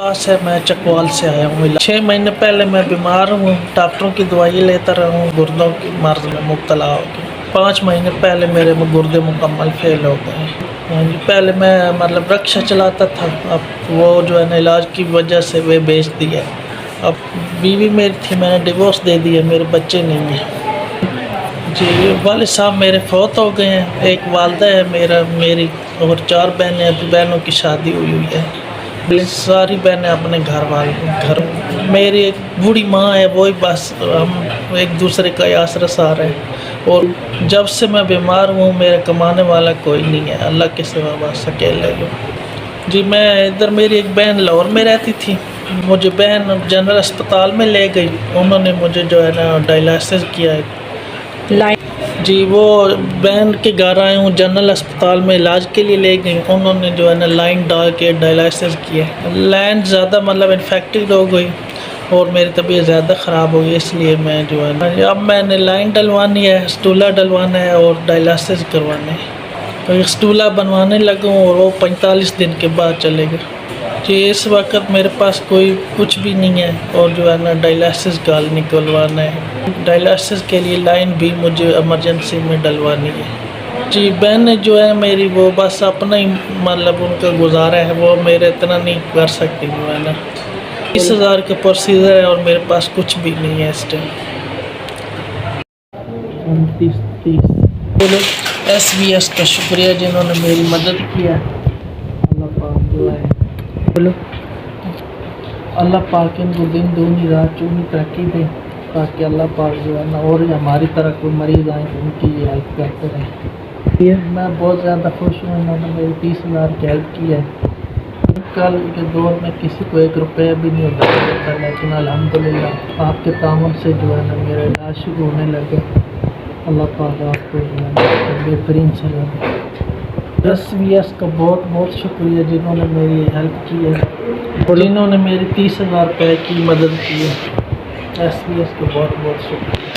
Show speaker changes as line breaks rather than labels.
से मैं चकवाल से आया हूँ। 6 महीने पहले मैं बीमार हूँ, डॉक्टरों की दवाई लेता रहा हूँ, गुर्दों की मर्ज में मुब्तला हो गया। 5 महीने पहले मेरे गुर्दे मुकम्मल फेल हो गए। हाँ जी, पहले मैं मतलब रक्शा चलाता था, अब वो जो है ना इलाज की वजह से वे बेच दिया। अब बीवी मेरी थी, मैंने डिवोर्स दे दिया, मेरे बच्चे नहीं हैं जी। वालिद साहब मेरे फौत हो गए हैं, एक वालदा है मेरी और 4 बहनें, अभी बहनों की शादी हुई है। सारी बहनें अपने घर मेरी एक बूढ़ी माँ है, वही बस हम एक दूसरे का आसरा सहारा है। और जब से मैं बीमार हूँ मेरे कमाने वाला कोई नहीं है, अल्लाह के सिवा बस अकेले हूँ जी। मैं इधर, मेरी एक बहन लाहौर में रहती थी, मुझे बहन जनरल अस्पताल में ले गई, उन्होंने मुझे जो है ना डायलिसिस किया है जी। वो बहन के घर आए हूँ, जनरल अस्पताल में इलाज के लिए ले गई, उन्होंने जो है ना लाइन डाल के डायलिसिस किया। लाइन ज़्यादा मतलब इन्फेक्टेड हो गई और मेरी तबीयत ज़्यादा ख़राब हो गई, इसलिए मैं जो है ना अब मैंने लाइन डलवानी है, स्टूला डलवाना है और डायलिसिस करवाना है। तो स्टूला बनवाने लगा हूँ और वो 45 दिन के बाद चलेगा जी। इस वक्त मेरे पास कोई कुछ भी नहीं है और जो है ना डायलिसिस गाल निकलवाना है। डायलिसिस के लिए लाइन भी मुझे इमरजेंसी में डलवानी है जी। बहन जो है मेरी, वो बस अपना ही मतलब उनका गुजारा है, वो मेरे इतना नहीं कर सकती जो है ना। 20,000 का प्रोसीजर है और मेरे पास कुछ भी नहीं है इस टाइम। 29-30 SVS का शुक्रिया जिन्होंने मेरी मदद किया। अल्लाह पाक दुआ है, बोलो अल्लाह पाक इनको दिन दूनी रात चौगुनी तरक्की दे, ताकि अल्लाह पाक जो है ना और हमारी तरह कोई मरीज़ आए तो उनकी हेल्प करते रहें। मैं बहुत ज़्यादा खुश हूँ, इन्होंने मेरी 30,000 की हेल्प की है। कल के दौर में किसी को 1 रुपया भी नहीं होता था, लेकिन अल्हम्दुलिल्लाह आपके तामन से जो है ना मेरा इलाज शुरू होने लगा। अल्लाह पाक आपको बेहतरीन चला। SVS का बहुत बहुत शुक्रिया जिन्होंने मेरी हेल्प की है और जिन्होंने मेरी 30,000 रुपये की मदद की है। SVS का बहुत बहुत शुक्रिया।